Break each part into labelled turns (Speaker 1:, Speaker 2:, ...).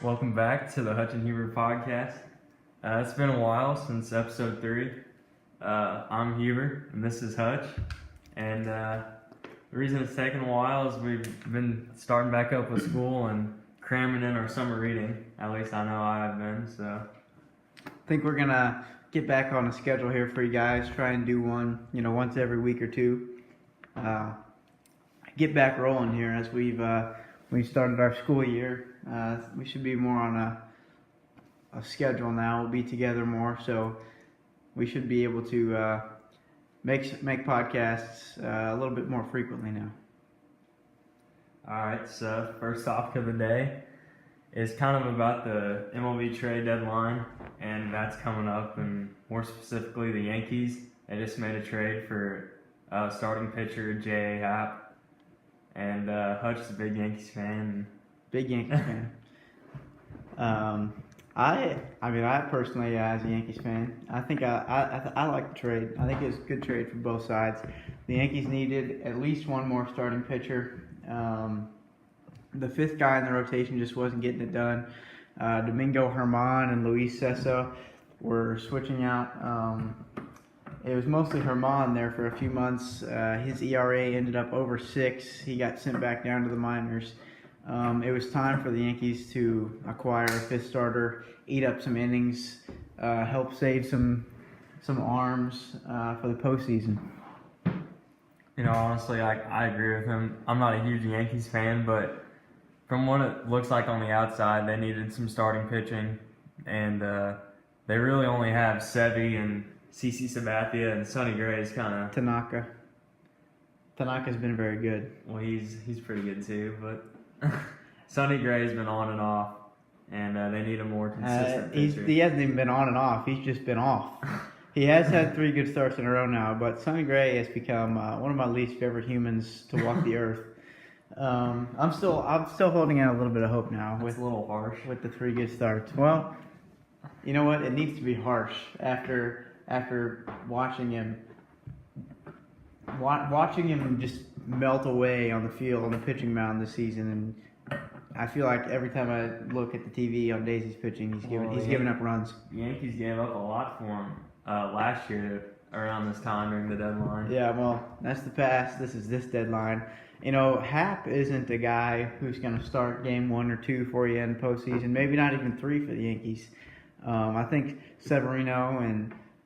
Speaker 1: Welcome back to the Hutch and Huber Podcast. It's been a while since episode 3. I'm Huber, and this is Hutch. And the reason it's taken a while is we've been starting back up with school and cramming in our summer reading. At least I know I have been, so.
Speaker 2: I think we're going to get back on a schedule here for you guys. Try and do one, once every week or two. Get back rolling here as we started our school year. We should be more on a schedule now. We'll be together more, so we should be able to make podcasts a little bit more frequently now.
Speaker 1: All right, so first topic of the day is kind of about the MLB trade deadline, and that's coming up, and more specifically the Yankees. They just made a trade for starting pitcher J.A. Happ, and Hutch is a big Yankees fan.
Speaker 2: Big Yankees fan. I personally, as a Yankees fan, I think I like the trade. I think it's a good trade for both sides. The Yankees needed at least one more starting pitcher. The fifth guy in the rotation just wasn't getting it done. Domingo Germán and Luis Cessa were switching out. It was mostly Germán there for a few months. His ERA ended up over 6. He got sent back down to the minors. It was time for the Yankees to acquire a fifth starter, eat up some innings, help save some arms for the postseason.
Speaker 1: Honestly, I agree with him. I'm not a huge Yankees fan, but from what it looks like on the outside, they needed some starting pitching, and they really only have Sevy and CC Sabathia, and Sonny Gray is kind of...
Speaker 2: Tanaka's been very good.
Speaker 1: Well, he's pretty good too, but Sonny Gray's been on and off, and they need a more consistent pitcher.
Speaker 2: He hasn't even been on and off. He's just been off. He has had 3 good starts in a row now, but Sonny Gray has become one of my least favorite humans to walk the earth. I'm still holding out a little bit of hope now.
Speaker 1: It's a little harsh
Speaker 2: with the 3 good starts. Well, you know what? It needs to be harsh after watching him just melt away on the field on the pitching mound this season, and I feel like every time I look at the TV on days he's pitching, he's giving up runs.
Speaker 1: The Yankees gave up a lot for him last year around this time during the deadline.
Speaker 2: Yeah, well, that's the past. This is this deadline. Happ isn't the guy who's going to start game 1 or 2 for you in the postseason. Maybe not even 3 for the Yankees. I think Severino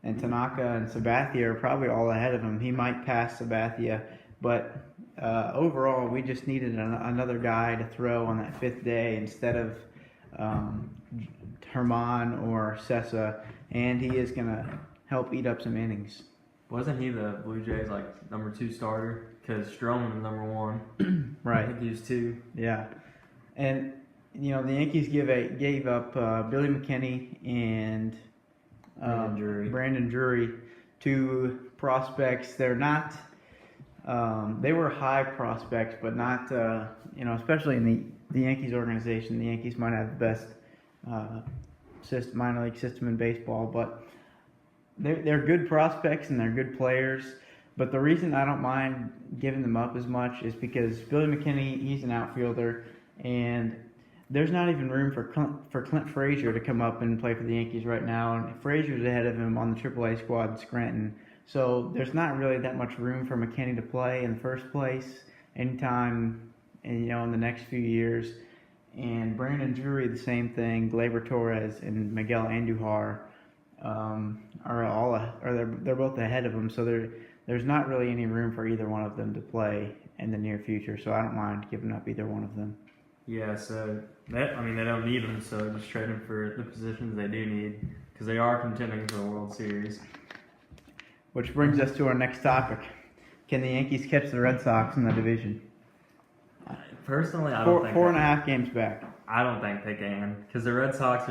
Speaker 2: and Tanaka and Sabathia are probably all ahead of him. He might pass Sabathia, but overall, we just needed another guy to throw on that 5th day instead of Germán or Cessa, and he is going to help eat up some innings.
Speaker 1: Wasn't he the Blue Jays number 2 starter? Because Stroman was number 1.
Speaker 2: Right.
Speaker 1: I think he was 2.
Speaker 2: Yeah, and the Yankees gave up Billy McKinney and Brandon Drury, 2 prospects. They're not. They were high prospects, but not. Especially in the Yankees organization, the Yankees might have the best minor league system in baseball, but they're good prospects and they're good players. But the reason I don't mind giving them up as much is because Billy McKinney, he's an outfielder, and there's not even room for Clint Frazier to come up and play for the Yankees right now, and Frazier's ahead of him on the AAA squad in Scranton. So there's not really that much room for McKinney to play in the first place anytime, in the next few years. And Brandon Drury, the same thing. Gleyber Torres and Miguel Andujar they're both ahead of him. So there's not really any room for either one of them to play in the near future. So I don't mind giving up either one of them.
Speaker 1: Yeah, so they don't need them, so just trade them for the positions they do need, because they are contending for the World Series.
Speaker 2: Which brings us to our next topic. Can the Yankees catch the Red Sox in the division?
Speaker 1: Personally, I don't think
Speaker 2: 4.5 games back.
Speaker 1: I don't think they can, because the Red Sox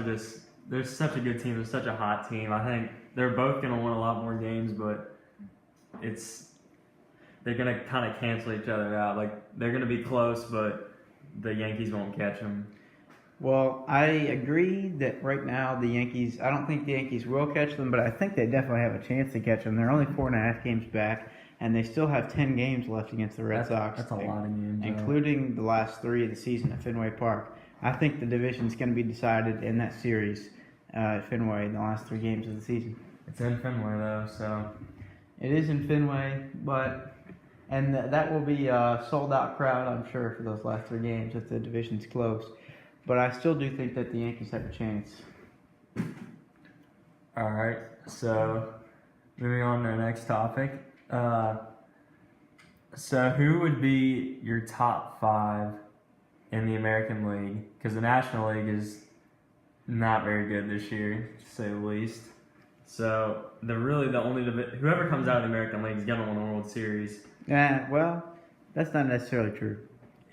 Speaker 1: they're such a good team. They're such a hot team. I think they're both going to win a lot more games, but they're going to kind of cancel each other out. They're going to be close, but the Yankees won't catch them.
Speaker 2: Well, I agree that right now I don't think the Yankees will catch them, but I think they definitely have a chance to catch them. They're only 4.5 games back, and they still have 10 games left against the Red Sox.
Speaker 1: That's a lot of games.
Speaker 2: Including the last 3 of the season at Fenway Park. I think the division's going to be decided in that series at Fenway in the last 3 games of the season.
Speaker 1: It's in Fenway though, so
Speaker 2: It is in Fenway, and that will be a sold-out crowd, I'm sure, for those last 3 games if the division's close. But I still do think that the Yankees have a chance.
Speaker 1: all right. So moving on to the next topic. So who would be your top 5 in the American League? Because the National League is not very good this year, to say the least. So whoever comes out of the American League is gonna win the World Series.
Speaker 2: Yeah, well, that's not necessarily true.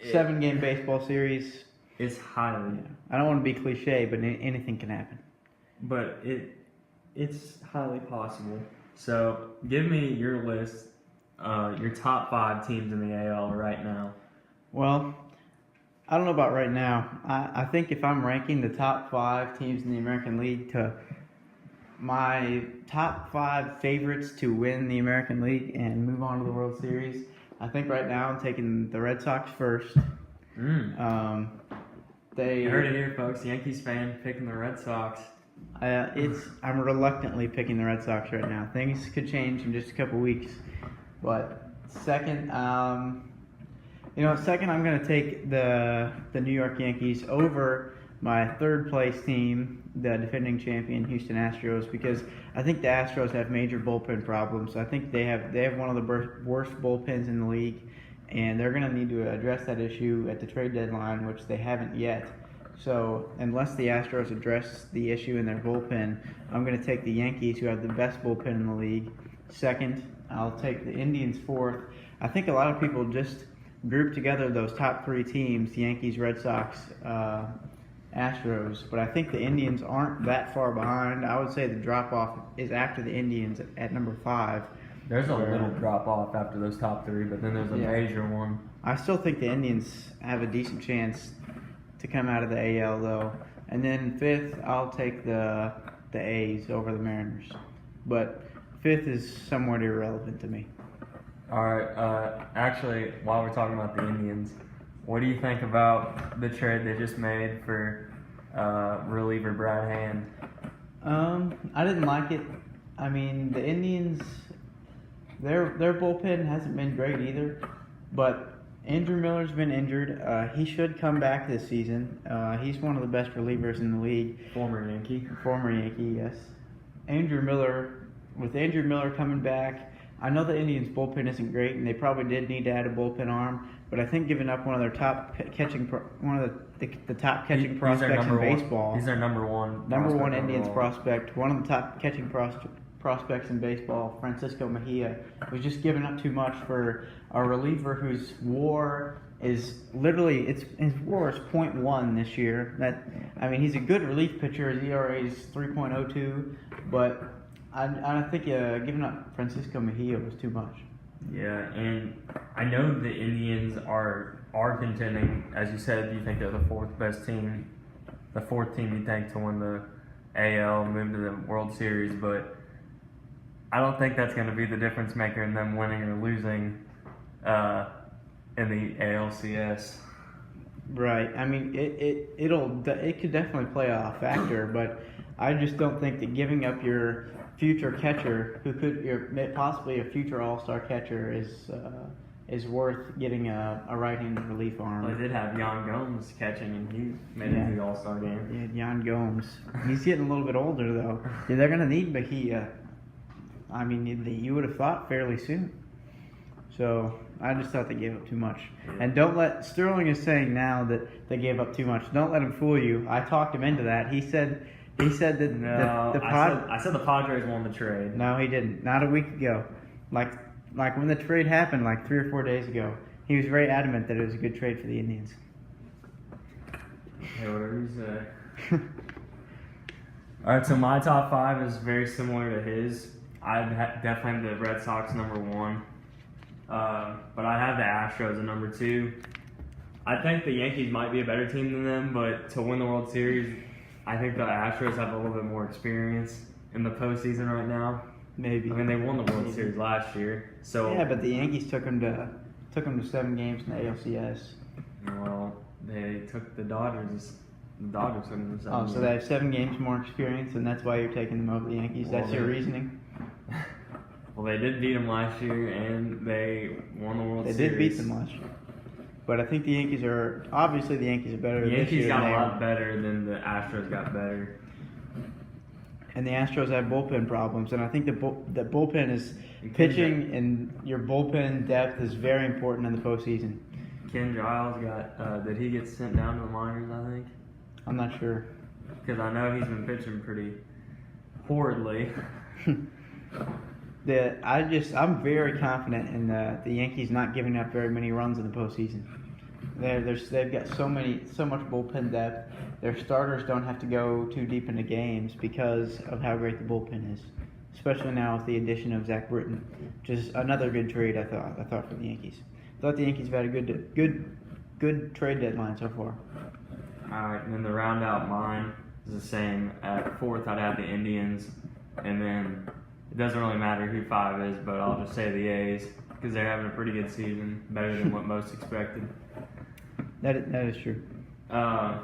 Speaker 2: 7-game baseball series.
Speaker 1: It's highly,
Speaker 2: I don't want to be cliche, but anything can happen.
Speaker 1: but it's highly possible. So give me your list, your top 5 teams in the AL right now.
Speaker 2: Well, I don't know about right now. I think if I'm ranking the top 5 teams in the American League to my top 5 favorites to win the American League and move on to the World Series, I think right now I'm taking the Red Sox first.
Speaker 1: You heard it here, folks. Yankees fan picking the Red Sox.
Speaker 2: I'm reluctantly picking the Red Sox right now. Things could change in just a couple weeks. But second, second I'm going to take the New York Yankees over my 3rd place team, the defending champion Houston Astros, because I think the Astros have major bullpen problems. I think they have one of the worst bullpens in the league, and they're going to need to address that issue at the trade deadline, which they haven't yet. So unless the Astros address the issue in their bullpen, I'm going to take the Yankees, who have the best bullpen in the league, second. I'll take the Indians 4th. I think a lot of people just group together those top 3 teams, the Yankees, Red Sox, Astros, but I think the Indians aren't that far behind. I would say the drop-off is after the Indians at number 5.
Speaker 1: There's a little drop-off after those top 3, but then there's a major one.
Speaker 2: I still think the Indians have a decent chance to come out of the AL, though. And then 5th, I'll take the A's over the Mariners. But 5th is somewhat irrelevant to me.
Speaker 1: All right. Actually, while we're talking about the Indians, what do you think about the trade they just made for reliever Brad Hand?
Speaker 2: I didn't like it. I mean, the Indians, their bullpen hasn't been great either. But Andrew Miller's been injured. He should come back this season. He's one of the best relievers in the league.
Speaker 1: Former Yankee,
Speaker 2: yes. With Andrew Miller coming back, I know the Indians' bullpen isn't great, and they probably did need to add a bullpen arm. But I think giving up one of their top catching prospects in baseball.
Speaker 1: He's their number one
Speaker 2: Indians prospect. One of the top catching prospects in baseball, Francisco Mejia, was just giving up too much for a reliever whose WAR is literally his WAR is .1 this year. He's a good relief pitcher. His ERA is 3.02, but I think giving up Francisco Mejia was too much.
Speaker 1: Yeah, and I know the Indians are contending. As you said, you think they're the 4th best team, the 4th team you think to win the AL, move to the World Series, but I don't think that's going to be the difference maker in them winning or losing in the ALCS.
Speaker 2: Right. I mean, it could definitely play a factor, but I just don't think that giving up your future catcher, who could possibly a future All-Star catcher, is worth getting a right-handed relief arm.
Speaker 1: Well, they did have Yan Gomes catching, and he made it to the All-Star game.
Speaker 2: Yeah, Yan Gomes. He's getting a little bit older, though. Yeah, they're going to need Mejia. I mean, you would have thought fairly soon. So I just thought they gave up too much. And Sterling is saying now that they gave up too much. Don't let him fool you. I talked him into that. He said that
Speaker 1: I said the Padres won the trade.
Speaker 2: No, he didn't. Not a week ago. Like when the trade happened, like 3 or 4 days ago, he was very adamant that it was a good trade for the Indians.
Speaker 1: Hey, whatever you say. All right, so my top 5 is very similar to his. I'd definitely have the Red Sox number 1, but I have the Astros at number 2. I think the Yankees might be a better team than them, but to win the World Series, I think the Astros have a little bit more experience in the postseason right now.
Speaker 2: Maybe.
Speaker 1: I mean, they won the World Series last year, so
Speaker 2: yeah, but the Yankees took them to 7 games in the ALCS.
Speaker 1: Well, they took the Dodgers. The Dodgers took them.
Speaker 2: Oh, so they have 7 games more experience, and that's why you're taking them over the Yankees.
Speaker 1: Well,
Speaker 2: That's your reasoning?
Speaker 1: Well, they did beat them last year, and they won the World Series.
Speaker 2: They did beat them last year. But I think the Yankees are obviously the Yankees are better.
Speaker 1: The
Speaker 2: this
Speaker 1: Yankees
Speaker 2: year
Speaker 1: got
Speaker 2: than
Speaker 1: a
Speaker 2: they
Speaker 1: lot
Speaker 2: are.
Speaker 1: better than the Astros got better.
Speaker 2: And the Astros have bullpen problems, and I think the bullpen is
Speaker 1: And
Speaker 2: pitching, and your bullpen depth is very important in the postseason.
Speaker 1: Ken Giles got did he get sent down to the minors? I think
Speaker 2: I'm not sure.
Speaker 1: because I know he's been pitching pretty horridly.
Speaker 2: I'm very confident in the Yankees not giving up very many runs in the postseason. They've got so much bullpen depth. Their starters don't have to go too deep into games because of how great the bullpen is, especially now with the addition of Zach Britton, which is another good trade. I thought for the Yankees. I thought the Yankees have had a good trade deadline so far.
Speaker 1: All right, and then the round out mine is the same. At 4th, I'd have the Indians, and then it doesn't really matter who 5 is, but I'll just say the A's because they're having a pretty good season, better than what most expected.
Speaker 2: That is true.
Speaker 1: And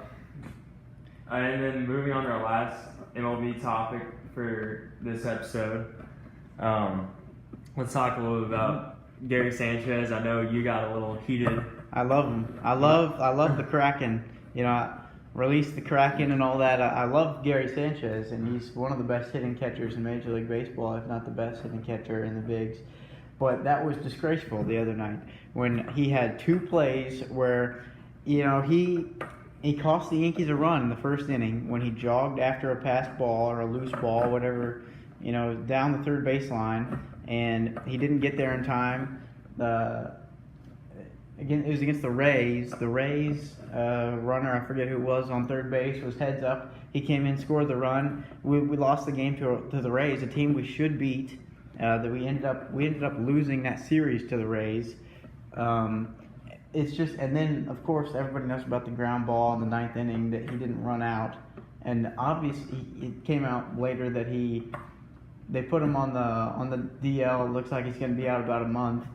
Speaker 1: then moving on to our last MLB topic for this episode, let's talk a little bit about Gary Sanchez. I know you got a little heated.
Speaker 2: I love him. I love the Kraken. You know, release the Kraken and all that. I love Gary Sanchez, and he's one of the best hitting catchers in Major League Baseball, if not the best hitting catcher in the bigs. But that was disgraceful the other night when he had 2 plays where, you know, he cost the Yankees a run in the first inning when he jogged after a passed ball or a loose ball, whatever, you know, down the third baseline, and he didn't get there in time. Again, it was against the Rays. The Rays runner, I forget who it was, on third base was heads up. He came in, scored the run. We lost the game to the Rays, a team we should beat. That we ended up losing that series to the Rays. It's just, and then of course everybody knows about the ground ball in the 9th inning that he didn't run out, and obviously it came out later that they put him on the DL. It looks like he's going to be out about a month,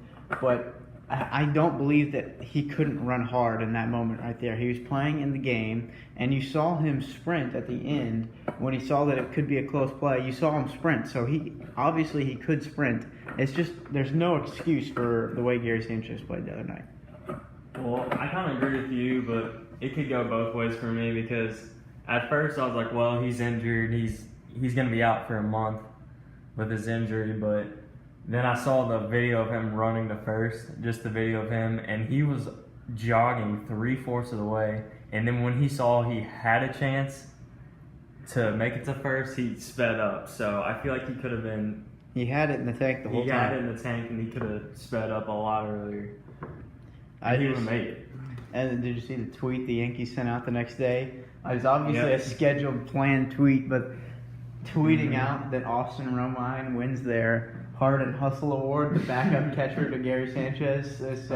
Speaker 2: but I don't believe that he couldn't run hard in that moment right there. He was playing in the game, and you saw him sprint at the end when he saw that it could be a close play. You saw him sprint, so he could sprint. It's just there's no excuse for the way Gary Sanchez played the other night.
Speaker 1: Well, I kind of agree with you, but it could go both ways for me because at first I was like, well, he's injured. He's going to be out for a month with his injury, but then I saw the video of him running to first, just the video of him, and he was jogging 3/4 of the way. And then when he saw he had a chance to make it to first, he sped up. So I feel like he could have been.
Speaker 2: He had it in the tank the whole time.
Speaker 1: He had it in the tank, and he could have sped up a lot earlier. He would have made it.
Speaker 2: And did you see the tweet the Yankees sent out the next day? It was obviously a scheduled, planned tweet, but tweeting out that Austin Romine wins their Heart and Hustle Award, the backup catcher to Gary Sanchez, is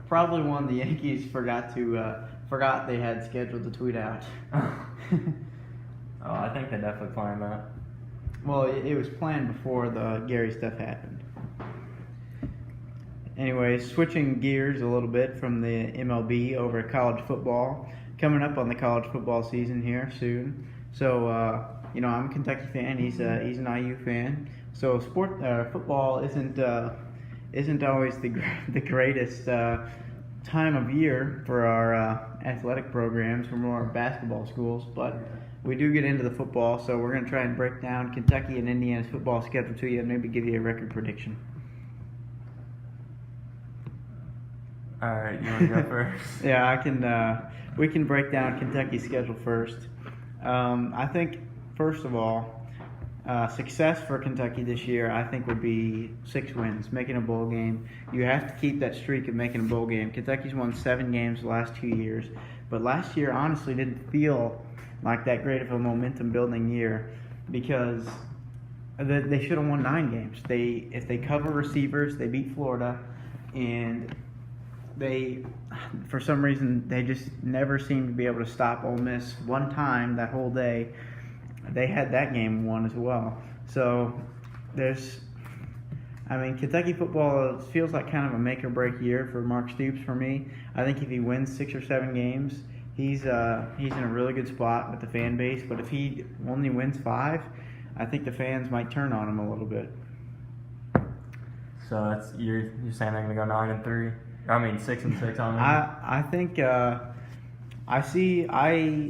Speaker 2: probably one the Yankees forgot they had scheduled to tweet out.
Speaker 1: I think they definitely planned that.
Speaker 2: Well, it was planned before the Gary stuff happened. Anyway, switching gears a little bit from the MLB over to college football. Coming up on the college football season here soon. So, I'm a Kentucky fan. He's an IU fan. So, football isn't always the greatest time of year for our athletic programs, for more basketball schools. But we do get into the football, so we're going to try and break down Kentucky and Indiana's football schedule to you and maybe give you a record prediction.
Speaker 1: All right, you want to go first?
Speaker 2: Yeah, I can. We can break down Kentucky's schedule first. I think, first of all, success for Kentucky this year, I think, would be 6 wins, making a bowl game. You have to keep that streak of making a bowl game. Kentucky's won 7 games the last 2 years, but last year honestly didn't feel like that great of a momentum-building year because they should have won 9 games. If they cover receivers, they beat Florida, and for some reason, they just never seemed to be able to stop Ole Miss one time that whole day. They had that game won as well. So I mean, Kentucky football feels like kind of a make or break year for Mark Stoops for me. I think if he wins 6 or 7 games, he's in a really good spot with the fan base. But if he only wins 5, I think the fans might turn on him a little bit.
Speaker 1: So that's you're saying they're gonna go 9-3. I mean 6-6 on them.
Speaker 2: I think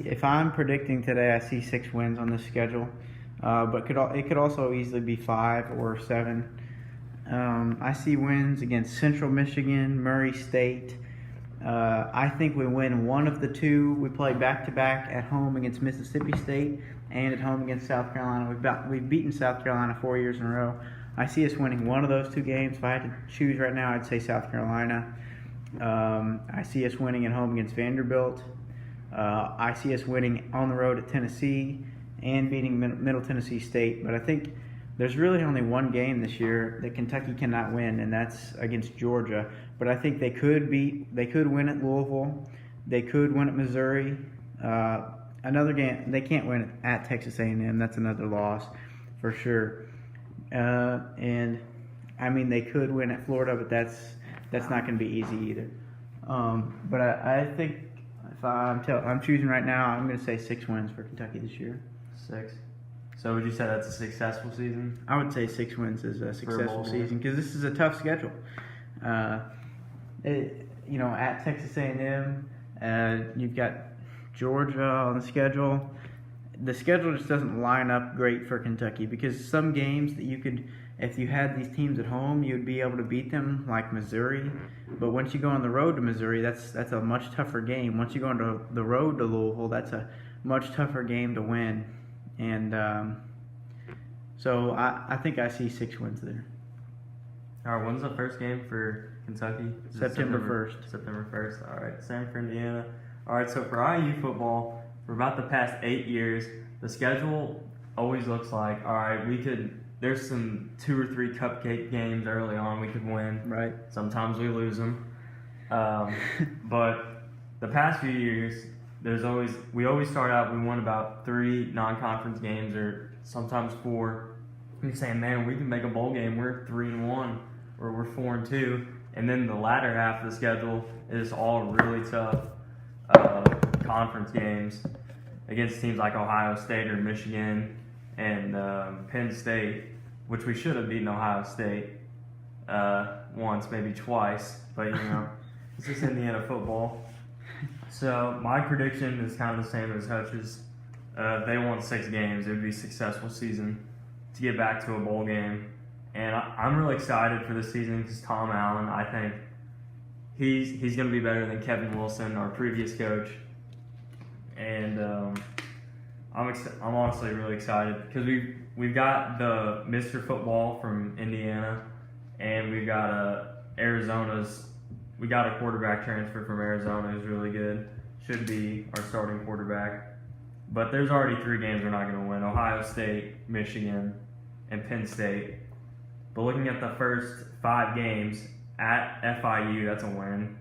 Speaker 2: if I'm predicting today, I see 6 wins on this schedule, but it could also easily be 5 or 7. I see wins against Central Michigan, Murray State. I think we win one of the 2. We play back-to-back at home against Mississippi State and at home against South Carolina. We've beaten South Carolina 4 years in a row. I see us winning one of those 2 games. If I had to choose right now, I'd say South Carolina. I see us winning at home against Vanderbilt. I see us winning on the road at Tennessee and beating Middle Tennessee State. But I think there's really only one game this year that Kentucky cannot win, and that's against Georgia. But I think they could win at Louisville. They could win at Missouri. Another game, they can't win at Texas A&M. That's another loss for sure. And I mean, they could win at Florida, but that's not going to be easy either. But I think if I'm choosing right now, I'm going to say 6 wins for Kentucky this year.
Speaker 1: 6. So would you say that's a successful season?
Speaker 2: I would say 6 wins is a successful season because this is a tough schedule. At Texas A&M, you've got Georgia on the schedule. The schedule just doesn't line up great for Kentucky because some games that you could, if you had these teams at home, you'd be able to beat them, like Missouri. But once you go on the road to Missouri, that's a much tougher game. Once you go on the road to Louisville, that's a much tougher game to win. And so I think I see 6 wins there.
Speaker 1: All right, when's the first game for Kentucky?
Speaker 2: September 1st.
Speaker 1: September 1st. All right, same for Indiana. All right, so for IU football, for about the past 8 years, the schedule always looks like, all right, there's some 2 or 3 cupcake games early on we could win.
Speaker 2: Right.
Speaker 1: Sometimes we lose them. But the past few years, we always start out, we won about 3 non-conference games or sometimes 4. You're saying, man, we can make a bowl game. We're 3-1 or we're 4-2. And then the latter half of the schedule is all really tough conference games against teams like Ohio State or Michigan and Penn State, which we should have beaten Ohio State once, maybe twice. But, it's just Indiana football. So my prediction is kind of the same as Hutch's. If they won 6 games, it would be a successful season to get back to a bowl game. And I'm really excited for this season because Tom Allen, I think he's going to be better than Kevin Wilson, our previous coach. And I'm honestly really excited because we've got the Mr. Football from Indiana, and we've got we got a quarterback transfer from Arizona who's really good. Should be our starting quarterback. But there's already 3 games we're not going to win: Ohio State, Michigan, and Penn State. But looking at the first 5 games at FIU, that's a win.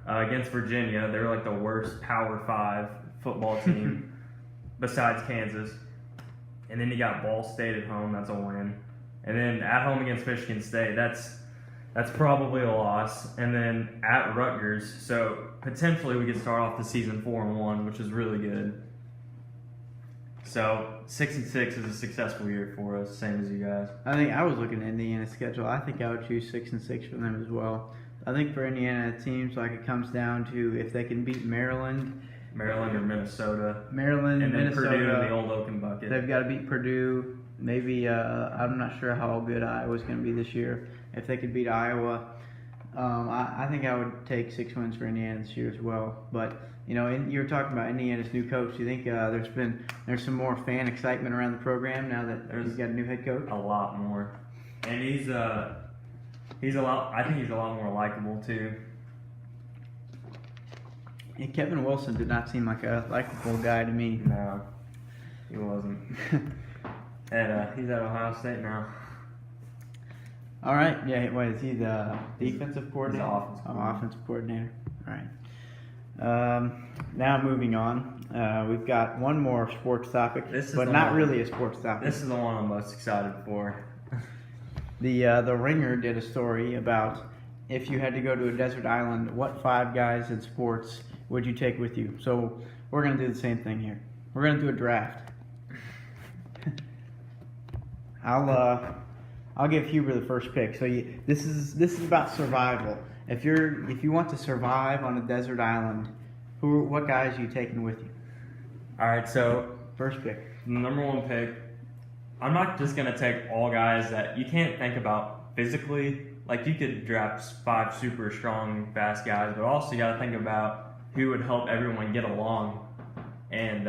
Speaker 1: Against Virginia, they're like the worst Power 5 football team besides Kansas. And then you got Ball State at home, that's a win. And then at home against Michigan State, that's probably a loss. And then at Rutgers, so potentially we could start off the season 4-1, which is really good. So 6-6 is a successful year for us, same as you guys.
Speaker 2: I think I was looking at Indiana's schedule. I think I would choose 6-6 for them as well. I think for Indiana, it seems like it comes down to if they can beat Maryland
Speaker 1: or Minnesota.
Speaker 2: Maryland,
Speaker 1: and then
Speaker 2: Minnesota.
Speaker 1: Purdue in the old Oaken bucket.
Speaker 2: They've got to beat Purdue. Maybe I'm not sure how good Iowa's going to be this year. If they could beat Iowa, I think I would take 6 wins for Indiana this year as well. But you were talking about Indiana's new coach. Do you think there's some more fan excitement around the program now that he's got a new head coach?
Speaker 1: A lot more, and he's a lot. I think he's a lot more likable too.
Speaker 2: Yeah, Kevin Wilson did not seem like a likable guy to me.
Speaker 1: No, he wasn't. And he's at Ohio State now.
Speaker 2: All right. Yeah. What is he? The defensive coordinator?
Speaker 1: He's the
Speaker 2: offensive coordinator. All right. Now moving on. We've got one more sports topic, but not really a sports topic.
Speaker 1: This is the one I'm most excited for.
Speaker 2: The Ringer did a story about if you had to go to a desert island, what 5 guys in sports would you take with you? So we're gonna do the same thing here. We're gonna do a draft. I'll give Huber the first pick. So this is about survival. If you want to survive on a desert island, what guys are you taking with you?
Speaker 1: All right, so
Speaker 2: First pick.
Speaker 1: the number 1 pick. I'm not just gonna take all guys that you can't think about physically. Like, you could draft 5 super strong, fast guys, but also you gotta think about who would help everyone get along and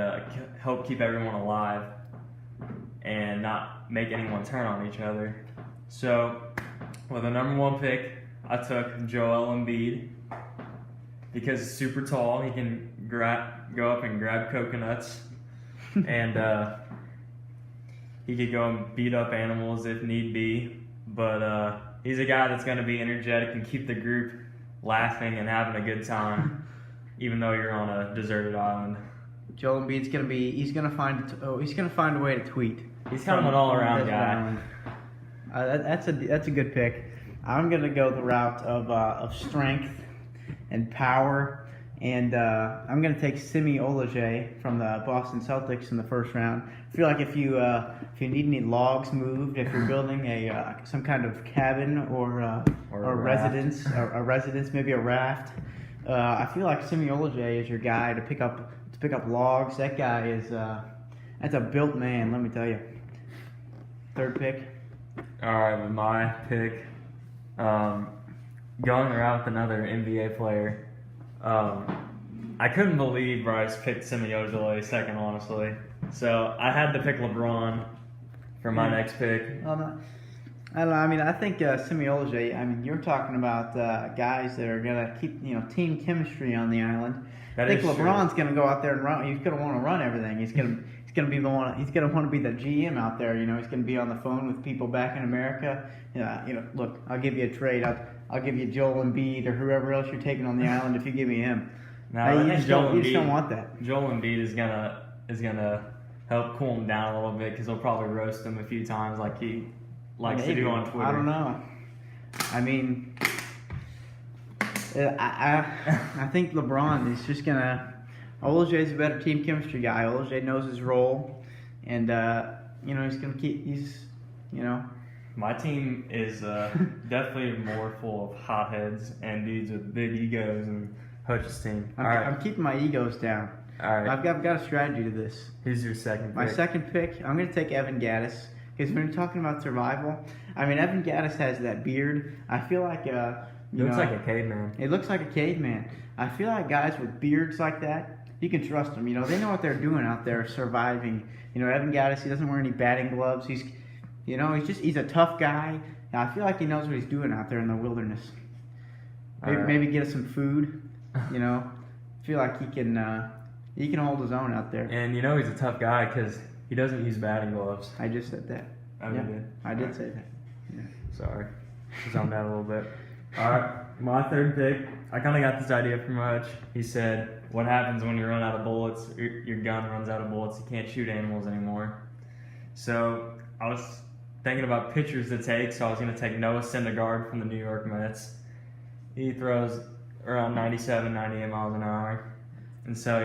Speaker 1: help keep everyone alive and not make anyone turn on each other. So, with the number 1 pick, I took Joel Embiid because he's super tall. He can go up and grab coconuts, and he could go and beat up animals if need be. But he's a guy that's going to be energetic and keep the group laughing and having a good time, even though you're on a deserted island.
Speaker 2: Joel Embiid's he's gonna find a way to tweet.
Speaker 1: He's kind of an all-around guy.
Speaker 2: That's a good pick. I'm gonna go the route of strength and power, and I'm gonna take Semi Ojeleye from the Boston Celtics in the first round. I feel like if you need any logs moved, if you're building some kind of cabin or a residence, maybe a raft, I feel like Semi Ojeleye is your guy to pick up logs. That guy is that's a built man, let me tell you. Third pick.
Speaker 1: All right, with my pick, going around with another NBA player. I couldn't believe Bryce picked Semi Ojeleye second, honestly. So I had to pick LeBron for my next pick.
Speaker 2: I don't know. I mean, I think Semi Ojeleye. I mean, you're talking about guys that are gonna keep team chemistry on the island. I think LeBron's gonna go out there and run. He's gonna want to run everything. He's gonna be the one. He's gonna want to be the GM out there. He's gonna be on the phone with people back in America. Look, I'll give you a trade. I'll give you Joel Embiid or whoever else you're taking on the island if you give me him.
Speaker 1: No,
Speaker 2: you just don't want that.
Speaker 1: Joel Embiid is gonna help cool him down a little bit because he'll probably roast him a few times like he likes to do on Twitter.
Speaker 2: I don't know. I mean, I think LeBron is just gonna. Olajuwon's a better team chemistry guy. Olajuwon knows his role, and he's gonna keep.
Speaker 1: My team is definitely more full of hotheads and dudes with big egos and Hutch's team.
Speaker 2: I'm keeping my egos down.
Speaker 1: All right.
Speaker 2: I've got a strategy to this.
Speaker 1: Who's your second pick?
Speaker 2: My second pick, I'm going to take Evan Gaddis. Because when you're talking about survival, I mean, Evan Gaddis has that beard. I feel like,
Speaker 1: he looks like a caveman.
Speaker 2: It looks like a caveman. I feel like guys with beards like that, you can trust them. They know what they're doing out there, surviving. Evan Gaddis, he doesn't wear any batting gloves. He's a tough guy. I feel like he knows what he's doing out there in the wilderness. Maybe get us some food. I feel like he can hold his own out there.
Speaker 1: And he's a tough guy because he doesn't use batting gloves.
Speaker 2: I just said that.
Speaker 1: Oh, you did?
Speaker 2: I did say that. Yeah.
Speaker 1: Sorry. Zoned out a little bit. All right, my third pick. I kind of got this idea from Hutch. He said, what happens when you run out of bullets? Your gun runs out of bullets. You can't shoot animals anymore. So I was thinking about pitchers to take, so I was going to take Noah Syndergaard from the New York Mets. He throws around 97, 98 miles an hour. And so,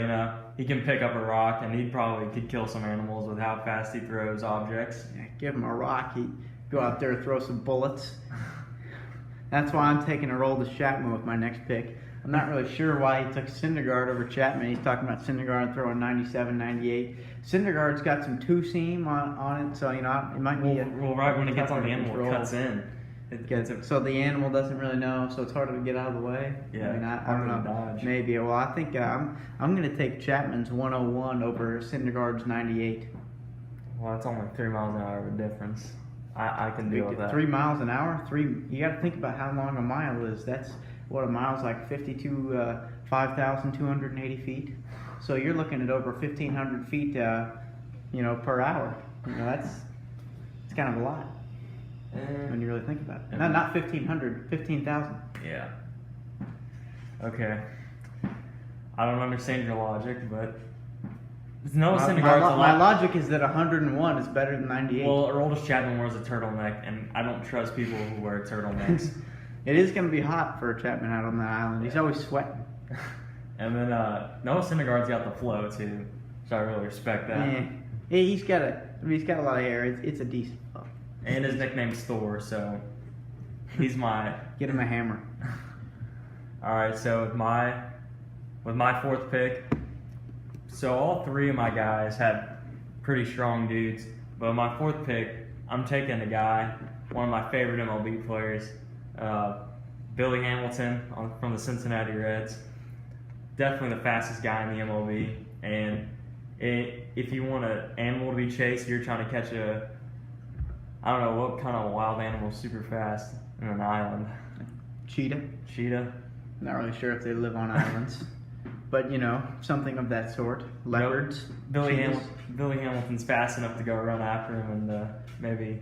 Speaker 1: he can pick up a rock, and he probably could kill some animals with how fast he throws objects.
Speaker 2: Yeah, give him a rock. He'd go out there and throw some bullets. That's why I'm taking a roll to Chapman with my next pick. I'm not really sure why he took Syndergaard over Chapman. He's talking about Syndergaard throwing 97, 98. Syndergaard's got some two-seam on it, so, it might be
Speaker 1: right when it gets on the animal, it cuts in.
Speaker 2: So the animal doesn't really know, so it's harder to get out of the way.
Speaker 1: Yeah,
Speaker 2: I don't know.
Speaker 1: Dodge.
Speaker 2: Maybe. Well, I think I'm going to take Chapman's 101 over Syndergaard's 98.
Speaker 1: Well, it's only 3 miles an hour of a difference. I can deal with that.
Speaker 2: 3 miles an hour? You got to think about how long a mile is. That's what a mile's like 5,280 feet. So you're looking at over 1,500 feet, per hour. It's kind of a lot. When you really think about it. Not 1,500, 15,000.
Speaker 1: Yeah. Okay. I don't understand your logic, but Noah
Speaker 2: My
Speaker 1: Syndergaard's a lot.
Speaker 2: logic is that 101 is better than 98.
Speaker 1: Well, Aroldis Chapman wears a turtleneck, and I don't trust people who wear turtlenecks.
Speaker 2: It is going to be hot for Chapman out on that island. He's always sweating.
Speaker 1: And then Noah Syndergaard's got the flow too, so I really respect that.
Speaker 2: Yeah. He's got a lot of hair. It's a decent flow.
Speaker 1: And his nickname's Thor, so he's my.
Speaker 2: Get him a hammer.
Speaker 1: All right, so with my fourth pick, so all three of my guys had pretty strong dudes, but my fourth pick, I'm taking a guy, one of my favorite MLB players, Billy Hamilton from the Cincinnati Reds. Definitely the fastest guy in the MLB, and if you want an animal to be chased, you're trying to catch I don't know what kind of wild animal is super fast in an island.
Speaker 2: Cheetah. Not really sure if they live on islands, but something of that sort. Leopards.
Speaker 1: Billy Hamilton's fast enough to go run after him and maybe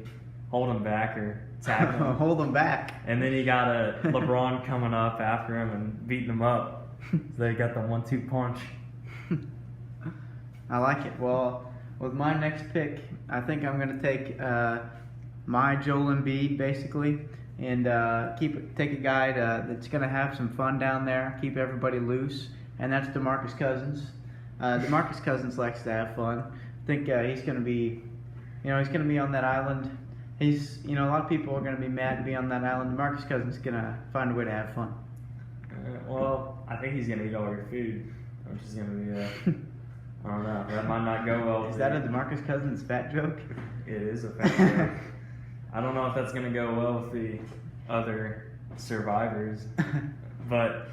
Speaker 1: hold him back or tackle him.
Speaker 2: Hold him back.
Speaker 1: And then you got a LeBron coming up after him and beating him up. So they got the 1-2 punch.
Speaker 2: I like it. Well, with my next pick, I think I'm going to take my Joel Embiid, basically, and take a guy that's going to have some fun down there, keep everybody loose, and that's DeMarcus Cousins. DeMarcus Cousins likes to have fun. I think he's going to be, he's going to be on that island. He's, a lot of people are going to be mad to be on that island. DeMarcus Cousins is going to find a way to have fun.
Speaker 1: Well, I think he's going to eat all your food, which is going to be, I don't know, that might not go well.
Speaker 2: Is that a DeMarcus Cousins fat joke?
Speaker 1: It is a fat joke. I don't know if that's going to go well with the other survivors, but...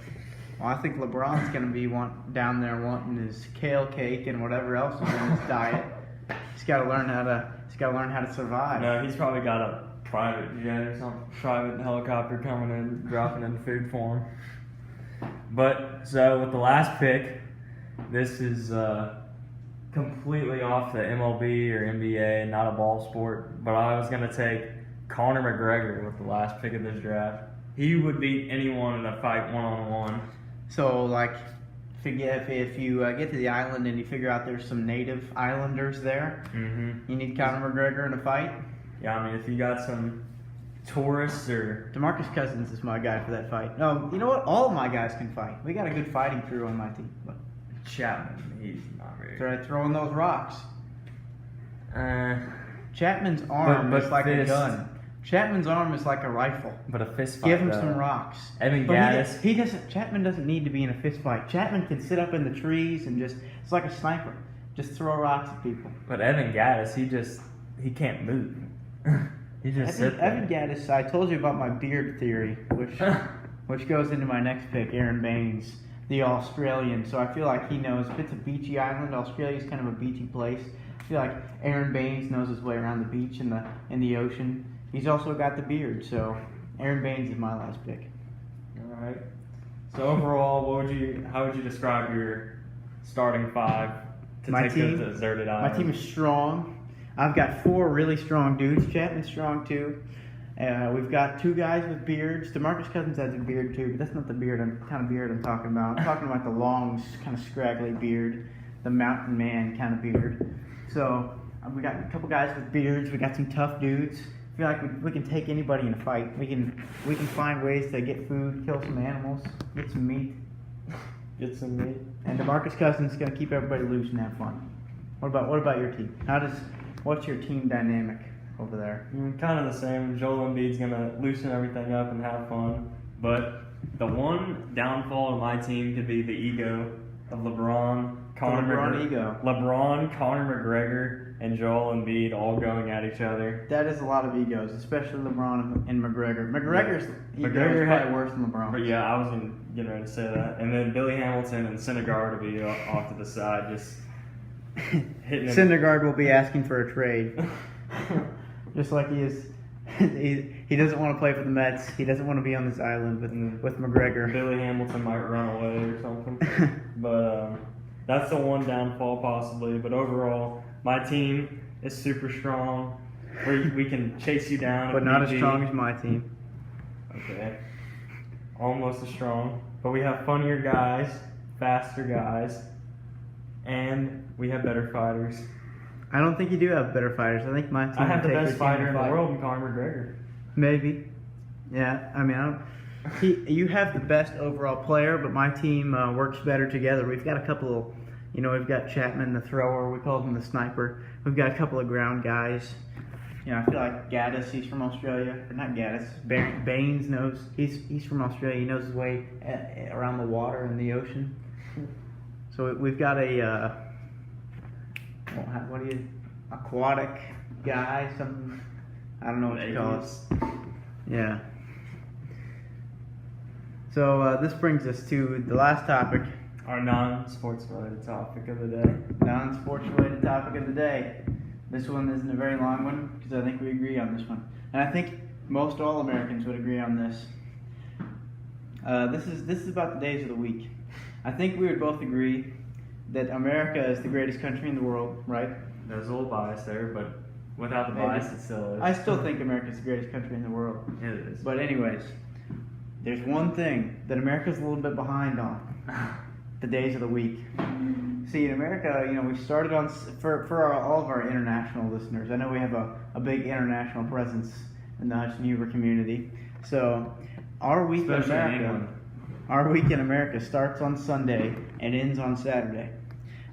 Speaker 2: Well, I think LeBron's going to be down there wanting his kale cake and whatever else is in his diet. He's got to learn how to survive.
Speaker 1: No, he's probably got a private jet or something, private helicopter coming in, dropping in food for him. But, so with the last pick, this is completely off the MLB or NBA, not a ball sport, but I was going to take Conor McGregor with the last pick of this draft. He would beat anyone in a fight one-on-one.
Speaker 2: So, if you get to the island and you figure out there's some native islanders there, you need Conor McGregor in a fight?
Speaker 1: Yeah, I mean, if you got some tourists or...
Speaker 2: DeMarcus Cousins is my guy for that fight. No, you know what? All of my guys can fight. We got a good fighting crew on my team. But
Speaker 1: Chapman, he's not very...
Speaker 2: Try throwing those rocks. Chapman's arm is like a gun. Chapman's arm is like a rifle.
Speaker 1: But a fist fight,
Speaker 2: give him some rocks.
Speaker 1: Evan Gaddis.
Speaker 2: Chapman doesn't need to be in a fist fight. Chapman can sit up in the trees and it's like a sniper. Just throw rocks at people.
Speaker 1: But Evan Gaddis, he can't move. He just sits there.
Speaker 2: Evan Gaddis, I told you about my beard theory, which goes into my next pick, Aaron Baines, the Australian. So I feel like he knows if it's a beachy island, Australia's kind of a beachy place. I feel like Aaron Baines knows his way around the beach and the ocean. He's also got the beard, so Aaron Baines is my last pick.
Speaker 1: All right. So overall, how would you describe your starting five to take the deserted island?
Speaker 2: My team is strong. I've got 4 really strong dudes. Chapman's strong too. We've got 2 guys with beards. DeMarcus Cousins has a beard too, but that's not the kind of beard I'm talking about. I'm talking about the long, kind of scraggly beard, the mountain man kind of beard. So we got a couple guys with beards. We got some tough dudes. I feel like we can take anybody in a fight. We can find ways to get food, kill some animals, get some meat. And DeMarcus Cousins is going to keep everybody loose and have fun. What about your team? What's your team dynamic over there?
Speaker 1: Kind of the same. Joel Embiid's going to loosen everything up and have fun. But the one downfall of my team could be the ego of LeBron, Conor McGregor, and Joel Embiid all going at each other.
Speaker 2: That is a lot of egos, especially LeBron and McGregor. MGregor's ego is probably worse than LeBron.
Speaker 1: But yeah, I was getting ready to say that. And then Billy Hamilton and Syndergaard will be off to the side, just hitting.
Speaker 2: Syndergaard will be asking for a trade, just like he is. He doesn't want to play for the Mets. He doesn't want to be on this island with McGregor.
Speaker 1: Billy Hamilton might run away or something. But that's the one downfall possibly. But overall, my team is super strong. We can chase you down.
Speaker 2: But not as strong as my team.
Speaker 1: Okay. Almost as strong. But we have funnier guys, faster guys, and we have better fighters.
Speaker 2: I don't think you do have better fighters. I think my team.
Speaker 1: I have the
Speaker 2: would take
Speaker 1: best
Speaker 2: your team
Speaker 1: fighter
Speaker 2: to
Speaker 1: in the
Speaker 2: fight.
Speaker 1: world, Conor McGregor.
Speaker 2: Maybe. Yeah, I mean, I don't. You have the best overall player, but my team works better together. We've got a couple of, we've got Chapman, the thrower. We call him the sniper. We've got a couple of ground guys. I feel like Gaddis, he's from Australia. Or not Gaddis. Baines knows. He's from Australia. He knows his way around the water and the ocean. So we've got a aquatic guy, something. I don't know what you call it. Yeah. So this brings us to the last topic.
Speaker 1: Our non-sports related topic of the day.
Speaker 2: Non-sports related topic of the day. This one isn't a very long one because I think we agree on this one, and I think most all Americans would agree on this. This is about the days of the week. I think we would both agree that America is the greatest country in the world, right?
Speaker 1: There's a little bias there, but without the bias, it still is.
Speaker 2: I still think America's the greatest country in the world.
Speaker 1: It is.
Speaker 2: But anyways, there's one thing that America's a little bit behind on. The days of the week. See, in America, we started on, for all of our international listeners, I know we have a big international presence in the Hutch and Huber community. So, our week in America starts on Sunday and ends on Saturday.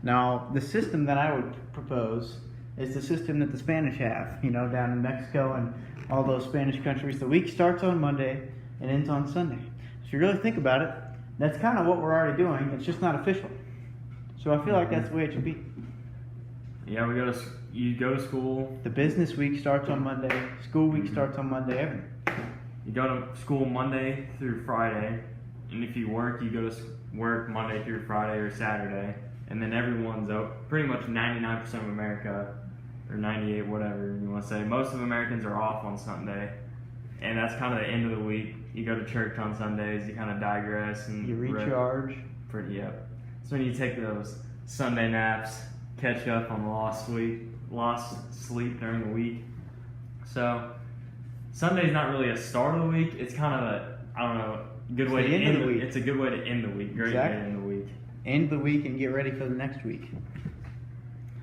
Speaker 2: Now, the system that I would propose is the system that the Spanish have, down in Mexico and all those Spanish countries. The week starts on Monday and ends on Sunday. So if you really think about it, that's kind of what we're already doing. It's just not official. So I feel like that's the way it should be.
Speaker 1: Yeah, you go to school.
Speaker 2: The business week starts on Monday. School week starts on Monday. Everything.
Speaker 1: You go to school Monday through Friday, and if you work, you go to work Monday through Friday or Saturday, and then everyone's out. Pretty much 99% of America, or 98, whatever you want to say, most of Americans are off on Sunday, and that's kind of the end of the week. You go to church on Sundays, you kind of digress and
Speaker 2: you recharge.
Speaker 1: Yep. So when you take those Sunday naps, catch up on lost sleep during the week. So Sunday's not really a start of the week. It's kind of good way to end the week. It's a good way to end the week. Great way to end the week.
Speaker 2: End the week and get ready for the next week.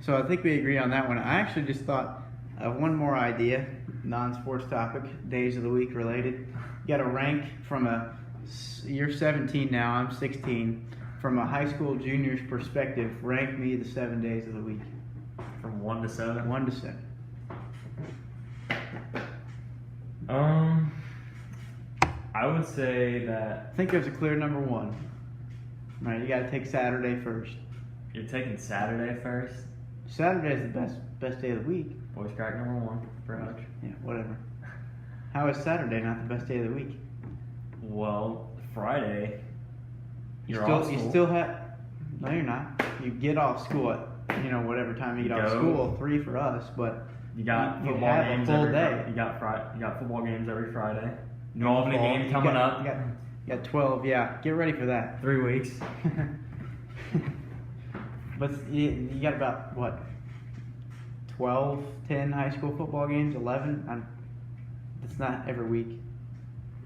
Speaker 2: So I think we agree on that one. I actually just thought of one more idea, non-sports topic, days of the week related. You got to rank you're 17 now, I'm 16. From a high school junior's perspective, rank me the 7 days of the week.
Speaker 1: From 1 to 7?
Speaker 2: 1 to 7.
Speaker 1: I would say that...
Speaker 2: I think there's a clear number 1. Right, you got to take Saturday first.
Speaker 1: You're taking Saturday first?
Speaker 2: Saturday is the best day of the week.
Speaker 1: Voice crack number 1 for Hutch.
Speaker 2: Yeah, whatever. How is Saturday not the best day of the week?
Speaker 1: Well, Friday...
Speaker 2: You still have... No, you're not. You get off school at, whatever time you get off school. 3 for us, but...
Speaker 1: You got
Speaker 2: you
Speaker 1: football
Speaker 2: have
Speaker 1: games
Speaker 2: a full
Speaker 1: every
Speaker 2: day.
Speaker 1: You got football games every Friday. You know, a game coming up.
Speaker 2: You got 12, yeah. Get ready for that.
Speaker 1: 3 weeks.
Speaker 2: But you got about, 12, 10 high school football games, 11? It's not every week.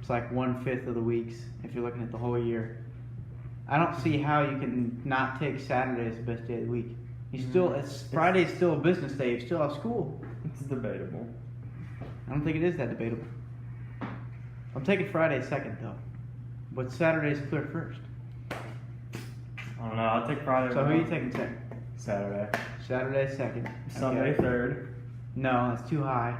Speaker 2: It's like 1/5 of the weeks if you're looking at the whole year. I don't see how you can not take Saturday as the best day of the week. Friday's still a business day. You still have school.
Speaker 1: It's debatable.
Speaker 2: I don't think it is that debatable. I'm taking Friday second though, but Saturday's clear first.
Speaker 1: I don't know. I'll take Friday.
Speaker 2: So who are you taking second?
Speaker 1: Saturday.
Speaker 2: Saturday second.
Speaker 1: Sunday third.
Speaker 2: No, that's too high.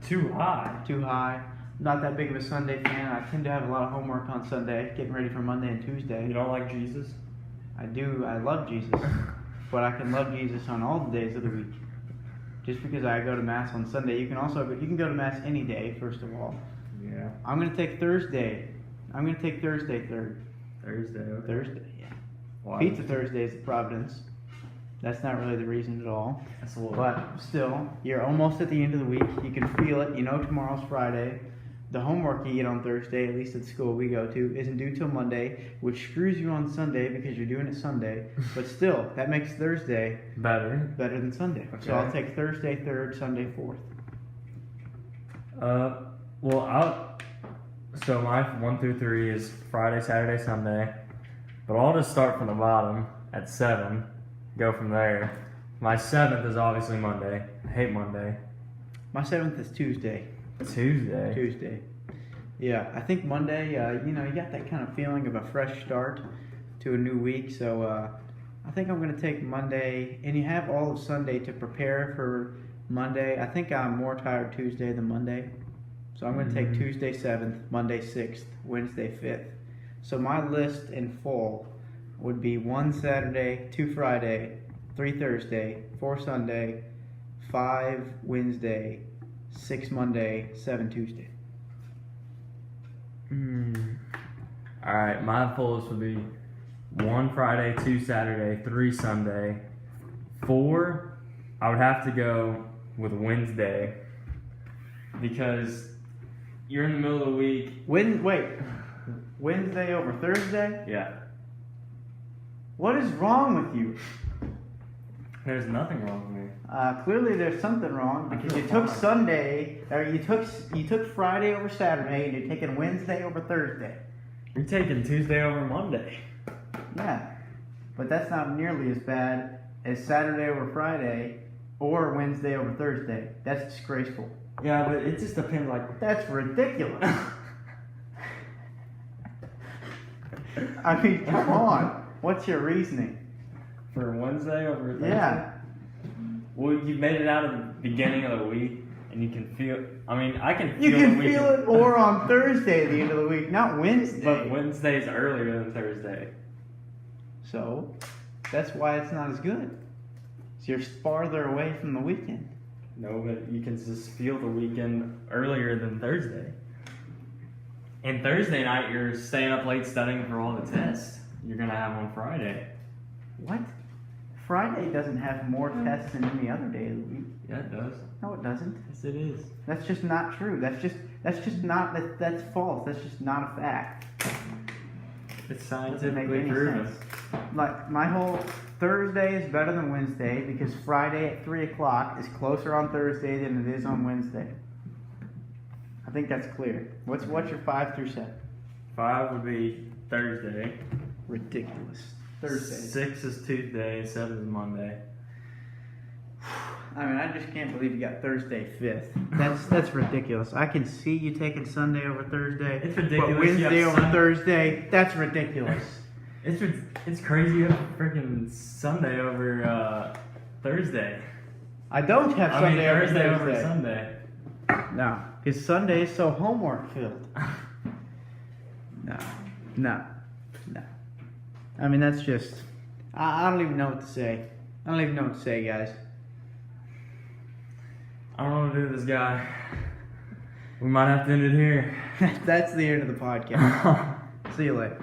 Speaker 1: Too high.
Speaker 2: Too high. Not that big of a Sunday fan. I tend to have a lot of homework on Sunday, getting ready for Monday and Tuesday.
Speaker 1: You don't like Jesus?
Speaker 2: I do. I love Jesus. But I can love Jesus on all the days of the week. Just because I go to Mass on Sunday, you can go to Mass any day, first of all.
Speaker 1: Yeah.
Speaker 2: I'm going to take Thursday. I'm going to take Thursday third.
Speaker 1: Thursday, okay.
Speaker 2: Thursday, yeah.
Speaker 1: Why?
Speaker 2: Pizza Thursday is Providence. That's not really the reason at all.
Speaker 1: That's a little...
Speaker 2: But still, you're almost at the end of the week. You can feel it. You know tomorrow's Friday. The homework you get on Thursday, at least at the school we go to, isn't due till Monday, which screws you on Sunday because you're doing it Sunday. But still, that makes Thursday
Speaker 1: better
Speaker 2: than Sunday. Okay. So I'll take Thursday 3rd, Sunday 4th.
Speaker 1: So my 1 through 3 is Friday, Saturday, Sunday. But I'll just start from the bottom at 7 go from there. My 7th is obviously Monday. I hate Monday.
Speaker 2: My 7th is Tuesday.
Speaker 1: Tuesday.
Speaker 2: Yeah, I think Monday, you got that kind of feeling of a fresh start to a new week. So I think I'm going to take Monday, and you have all of Sunday to prepare for Monday. I think I'm more tired Tuesday than Monday. So I'm going to take Tuesday 7th, Monday 6th, Wednesday 5th. So my list in full would be 1 Saturday, 2 Friday, 3 Thursday, 4 Sunday, 5 Wednesday, 6 Monday, 7 Tuesday.
Speaker 1: Alright, my full list would be 1 Friday, 2 Saturday, 3 Sunday, 4. I would have to go with Wednesday because you're in the middle of the week.
Speaker 2: Wednesday over Thursday?
Speaker 1: Yeah.
Speaker 2: What is wrong with you?
Speaker 1: There's nothing wrong with me.
Speaker 2: Clearly there's something wrong because you took Sunday, or you took Friday over Saturday, and you're taking Wednesday over Thursday.
Speaker 1: You're taking Tuesday over Monday.
Speaker 2: Yeah, but that's not nearly as bad as Saturday over Friday or Wednesday over Thursday. That's disgraceful.
Speaker 1: Yeah, but it just depends.
Speaker 2: That's ridiculous. I mean, come on. What's your reasoning?
Speaker 1: For Wednesday over Thursday?
Speaker 2: Yeah.
Speaker 1: Well, you made it out of the beginning of the week, and you can feel. I mean, I can feel.
Speaker 2: You can feel it more on Thursday at the end of the week, not Wednesday.
Speaker 1: But Wednesday's earlier than Thursday.
Speaker 2: So, that's why it's not as good. So you're farther away from the weekend.
Speaker 1: No, but you can just feel the weekend earlier than Thursday. And Thursday night, you're staying up late studying for all the tests you're going to have on Friday.
Speaker 2: What? Friday doesn't have more tests than any other day of the week.
Speaker 1: Yeah, it does.
Speaker 2: No, it doesn't.
Speaker 1: Yes, it is.
Speaker 2: That's just not true. That's false. That's just not a fact.
Speaker 1: It's
Speaker 2: Doesn't make
Speaker 1: scientifically
Speaker 2: any
Speaker 1: proven.
Speaker 2: sense. Like, my whole Thursday is better than Wednesday because Friday at 3 o'clock is closer on Thursday than it is on Wednesday. I think that's clear. What's your 5 through 7?
Speaker 1: 5 would be Thursday.
Speaker 2: Ridiculous. Thursday.
Speaker 1: 6 is Tuesday. 7 is Monday.
Speaker 2: I mean, I just can't believe you got Thursday 5th. That's ridiculous. I can see you taking Sunday over Thursday.
Speaker 1: It's ridiculous.
Speaker 2: But Wednesday over Thursday, that's ridiculous.
Speaker 1: It's crazy you have freaking Sunday over Thursday.
Speaker 2: I don't have Sunday over
Speaker 1: Thursday
Speaker 2: Thursday.
Speaker 1: over Sunday.
Speaker 2: No, because Sunday is so homework filled. No. I mean, that's just... I don't even know what to say. I don't even know what to say, guys.
Speaker 1: I don't know what to do with this guy. We might have to end it here.
Speaker 2: That's the end of the podcast. See you later.